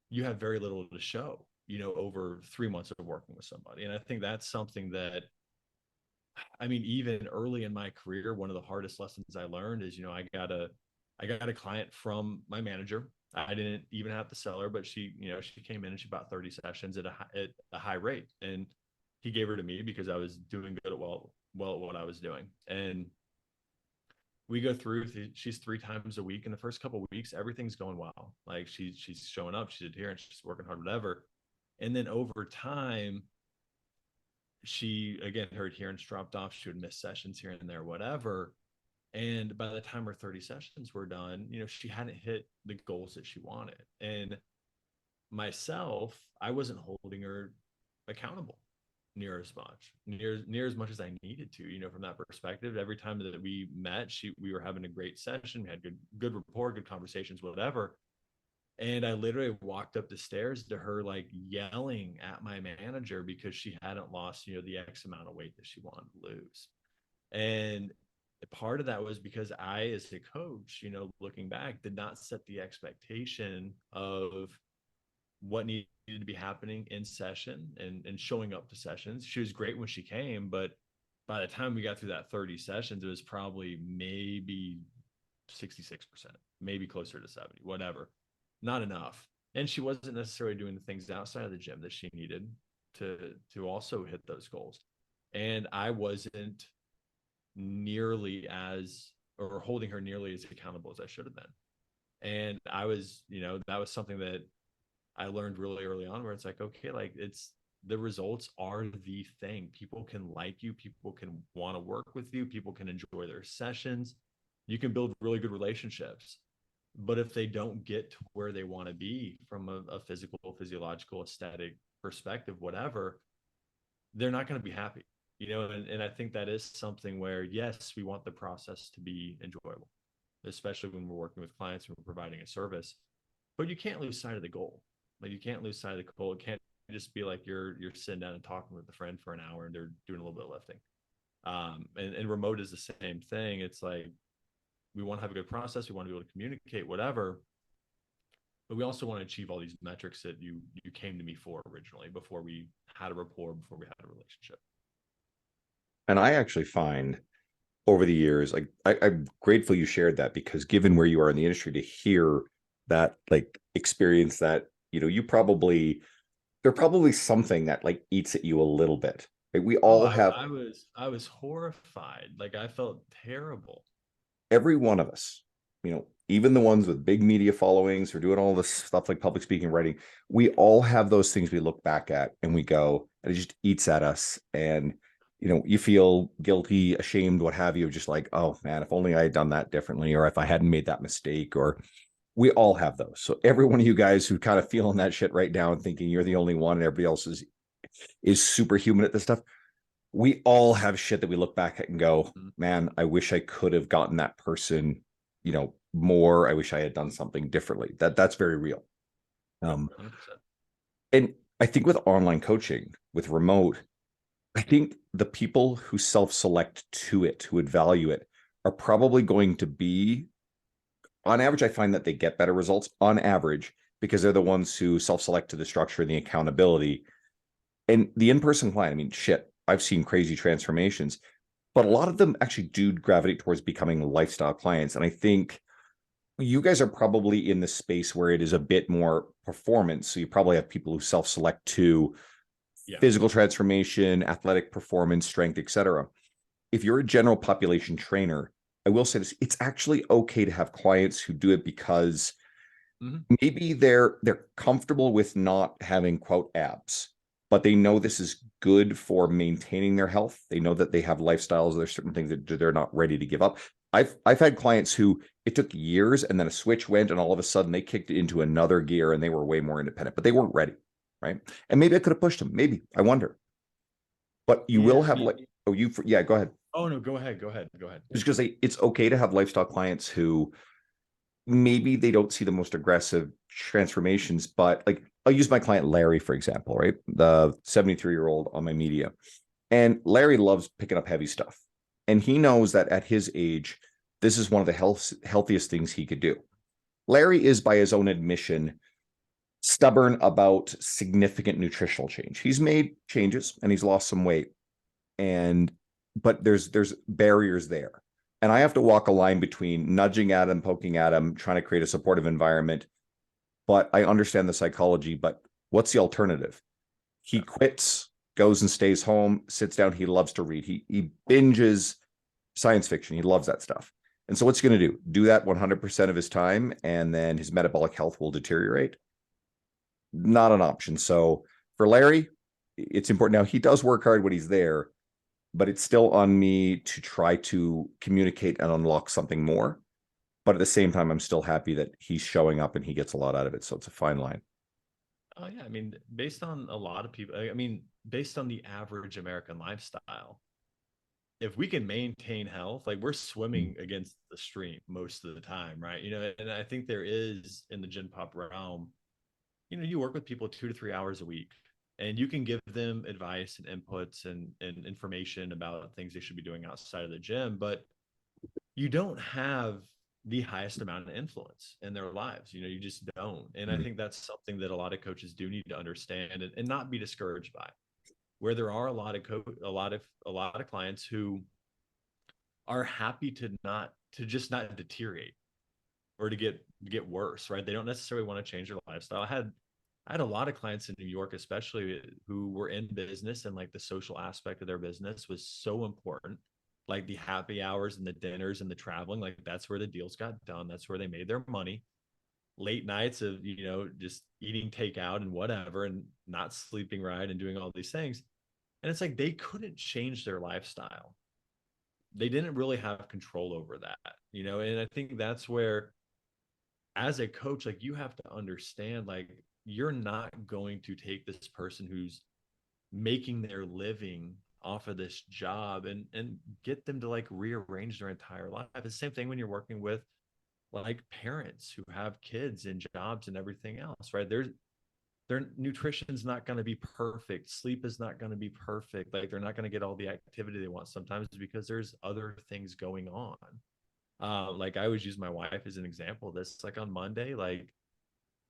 you have very little to show, over 3 months of working with somebody. And I think that's something that, I mean, even early in my career, one of the hardest lessons I learned is, I got a client from my manager. I didn't even have to sell her, but she came in and she bought 30 sessions at a high rate. And he gave her to me because I was doing good at well at what I was doing. And we go through, she's 3 times a week. In the first couple of weeks, everything's going well. Like she's showing up, she's adherent, she's working hard, whatever. And then over time, her adherence dropped off. She would miss sessions here and there, whatever. And by the time her 30 sessions were done, she hadn't hit the goals that she wanted. And myself, I wasn't holding her accountable near as much as I needed to, from that perspective. Every time that we met, we were having a great session. We had good rapport, good conversations, whatever. And I literally walked up the stairs to her, like yelling at my manager because she hadn't lost, the X amount of weight that she wanted to lose. And part of that was because I, as a coach, looking back, did not set the expectation of what needed to be happening in session and showing up to sessions. She was great when she came, but by the time we got through that 30 sessions, it was probably maybe 66%, maybe closer to 70, whatever. Not enough. And she wasn't necessarily doing the things outside of the gym that she needed to also hit those goals. And I wasn't nearly as, or holding her nearly as accountable as I should have been. And I was, that was something that I learned really early on, where it's like, okay, like the results are the thing. People can like you, people can want to work with you, people can enjoy their sessions. You can build really good relationships. But if they don't get to where they want to be from a physical, physiological, aesthetic perspective, whatever, they're not going to be happy, and I think that is something where, yes, we want the process to be enjoyable, especially when we're working with clients and we're providing a service, but you can't lose sight of the goal. Like you can't lose sight of the goal. It can't just be like you're sitting down and talking with a friend for an hour and they're doing a little bit of lifting. And remote is the same thing. It's like, we want to have a good process. We want to be able to communicate, whatever. But we also want to achieve all these metrics that you came to me for originally, before we had a rapport, before we had a relationship. And I actually find over the years, like I'm grateful you shared that, because given where you are in the industry, to hear that, like, experience that, there's probably something that like eats at you a little bit. Like we all have. I was horrified. Like I felt terrible. Every one of us, even the ones with big media followings who are doing all this stuff like public speaking, writing, we all have those things we look back at and we go, and it just eats at us. And, you feel guilty, ashamed, what have you, just like, oh man, if only I had done that differently, or if I hadn't made that mistake, or we all have those. So every one of you guys who kind of feeling that shit right now and thinking you're the only one and everybody else is superhuman at this stuff, we all have shit that we look back at and go, man, I wish I could have gotten that person, more. I wish I had done something differently. That's very real. 100%. And I think with online coaching, with remote, I think the people who self-select to it, who would value it, are probably going to be, on average, I find that they get better results on average, because they're the ones who self-select to the structure and the accountability. And the in-person client, I mean, shit, I've seen crazy transformations, but a lot of them actually do gravitate towards becoming lifestyle clients. And I think you guys are probably in the space where it is a bit more performance. So you probably have people who self-select to physical transformation, athletic performance, strength, etc. If you're a general population trainer, I will say this, it's actually okay to have clients who do it because maybe they're comfortable with not having, quote, abs, but they know this is good for maintaining their health. They know that they have lifestyles. There's certain things that they're not ready to give up. I've had clients who it took years and then a switch went and all of a sudden they kicked it into another gear and they were way more independent, but they weren't ready, right? And maybe I could have pushed them. Maybe, I wonder. But you will have like, go ahead. Oh no, go ahead. Just because it's okay to have lifestyle clients who maybe they don't see the most aggressive transformations, but like I'll use my client Larry, for example, right? The 73-year-old on my media. And Larry loves picking up heavy stuff. And he knows that at his age, this is one of the healthiest things he could do. Larry is, by his own admission, stubborn about significant nutritional change. He's made changes and he's lost some weight, but there's barriers there. And I have to walk a line between nudging at him, poking at him, trying to create a supportive environment. But I understand the psychology, but what's the alternative? He quits, goes and stays home, sits down. He loves to read. He binges science fiction. He loves that stuff. And so what's he going to do? Do that 100% of his time, and then his metabolic health will deteriorate? Not an option. So for Larry, it's important. Now, he does work hard when he's there, but it's still on me to try to communicate and unlock something more. But at the same time, I'm still happy that he's showing up and he gets a lot out of it. So it's a fine line. Oh yeah, I mean, based on a lot of people, I mean, based on the average American lifestyle, if we can maintain health, like we're swimming against the stream most of the time, right? You know, and I think there is in the Gen Pop realm, you know, you work with people 2 to 3 hours a week, and you can give them advice and inputs and information about things they should be doing outside of the gym, but you don't have the highest amount of influence in their lives. You know, you just don't. And I think that's something that a lot of coaches do need to understand and not be discouraged by. Where there are a lot of clients who are happy to just not deteriorate or to get worse, right? They don't necessarily want to change their lifestyle. I had a lot of clients in New York, especially, who were in business, and like the social aspect of their business was so important. Like the happy hours and the dinners and the traveling, like that's where the deals got done. That's where they made their money. Late nights of, you know, just eating takeout and whatever and not sleeping right and doing all these things. And it's like they couldn't change their lifestyle. They didn't really have control over that, you know, and I think that's where, as a coach, like you have to understand, like you're not going to take this person who's making their living off of this job and get them to like rearrange their entire life. It's the same thing when you're working with like parents who have kids and jobs and everything else, right? Their nutrition's not going to be perfect. Sleep is not going to be perfect. Like they're not going to get all the activity they want sometimes because there's other things going on. Like I always use my wife as an example of this. Like on Monday, like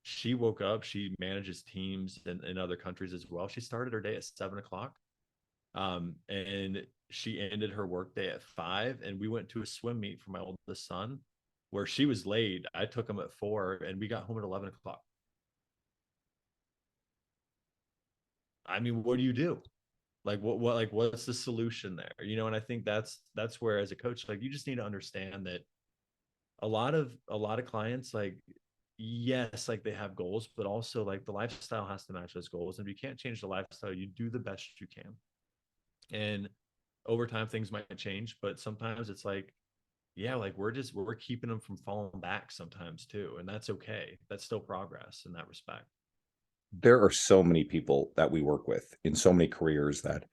she woke up, she manages teams in other countries as well. She started her day at 7 o'clock. And she ended her workday at 5, and we went to a swim meet for my oldest son where she was late. I took him at 4 and we got home at 11 o'clock. I mean, what do you do? Like like what's the solution there? You know, and I think that's where, as a coach, like you just need to understand that a lot of clients, like, yes, like they have goals, but also like the lifestyle has to match those goals. And if you can't change the lifestyle, you do the best you can. And over time things might change, but sometimes it's like, yeah, like we're keeping them from falling back sometimes too, and that's okay. That's still progress in that respect. There are so many people that we work with in so many careers that,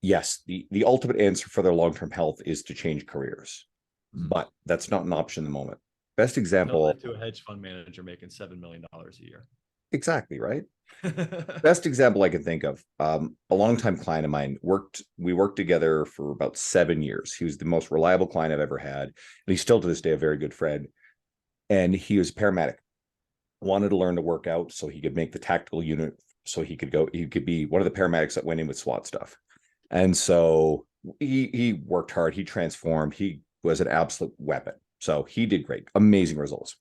yes, the ultimate answer for their long-term health is to change careers, but that's not an option in the moment. Best example. Tell that to a hedge fund manager making $7 million a year. Exactly, right? Best example I can think of, a longtime client of mine, we worked together for about 7 years. He was the most reliable client I've ever had, and he's still to this day a very good friend. And he was paramedic, wanted to learn to work out so he could make the tactical unit, so he could be one of the paramedics that went in with SWAT stuff. And so he worked hard, he transformed, he was an absolute weapon. So he did great, amazing results.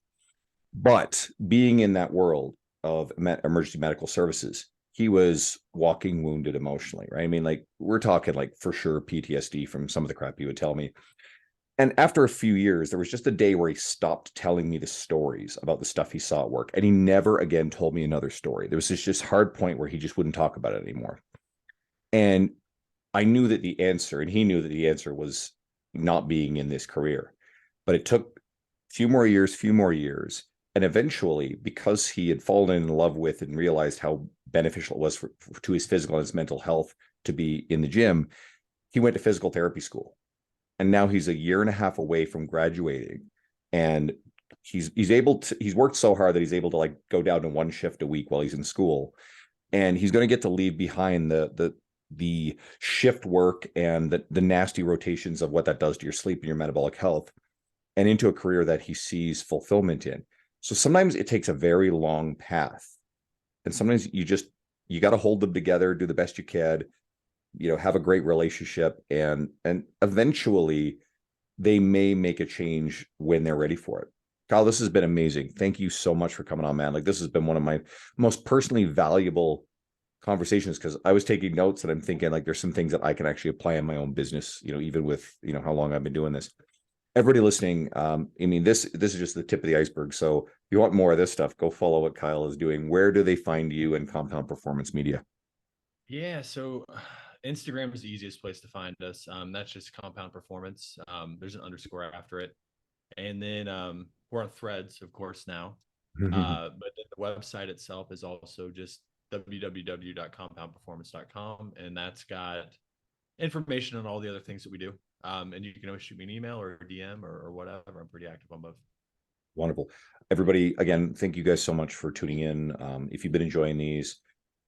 But being in that world of emergency medical services, he was walking wounded emotionally, right? I mean, like we're talking like for sure PTSD from some of the crap he would tell me. And after a few years, there was just a day where he stopped telling me the stories about the stuff he saw at work. And he never again told me another story. There was this just hard point where he just wouldn't talk about it anymore. And I knew that the answer, and he knew that the answer was not being in this career. But it took a few more years. And eventually, because he had fallen in love with and realized how beneficial it was to his physical and his mental health to be in the gym, he went to physical therapy school. And now he's a year and a half away from graduating. And he's worked so hard that he's able to like go down to one shift a week while he's in school. And he's going to get to leave behind the the shift work and the nasty rotations of what that does to your sleep and your metabolic health, and into a career that he sees fulfillment in. So sometimes it takes a very long path, and sometimes you got to hold them together, do the best you can, have a great relationship, and eventually they may make a change when they're ready for it. Kyle, this has been amazing. Thank you so much for coming on, man. Like, this has been one of my most personally valuable conversations, because I was taking notes and I'm thinking, like, there's some things that I can actually apply in my own business, even with, how long I've been doing this. Everybody listening, I mean, this is just the tip of the iceberg. So if you want more of this stuff, go follow what Kyle is doing. Where do they find you in Compound Performance Media? Yeah, so Instagram is the easiest place to find us. That's just Compound Performance. There's an underscore after it. And then we're on Threads, of course, now. But then the website itself is also just www.compoundperformance.com. And that's got information on all the other things that we do. And you can always shoot me an email or a DM or whatever. I'm pretty active on both. Wonderful. Everybody, again, thank you guys so much for tuning in. If you've been enjoying these,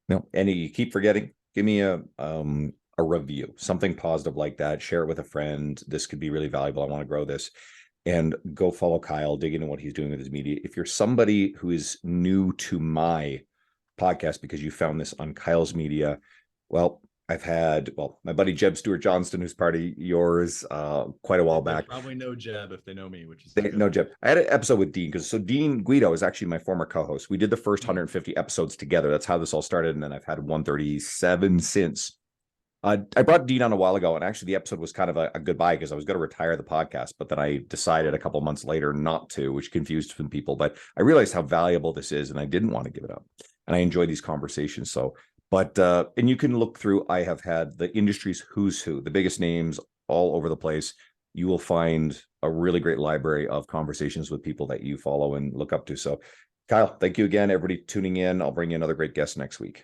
and you keep forgetting, give me a review, something positive like that. Share it with a friend. This could be really valuable. I want to grow this. And go follow Kyle, dig into what he's doing with his media. If you're somebody who is new to my podcast because you found this on Kyle's media, well, I've had, my buddy Jeb Stewart Johnston, who's part of yours quite a while back. Probably know Jeb if they know me, which is no Jeb. I had an episode with Dean, because Dean Guido is actually my former co-host. We did the first 150 episodes together. That's how this all started. And then I've had 137 since. I brought Dean on a while ago, and actually the episode was kind of a goodbye, because I was going to retire the podcast, but then I decided a couple months later not to, which confused some people. But I realized how valuable this is, and I didn't want to give it up. And I enjoy these conversations. So, and you can look through, I have had the industry's who's who, the biggest names all over the place. You will find a really great library of conversations with people that you follow and look up to. So, Kyle, thank you again, everybody tuning in. I'll bring you another great guest next week.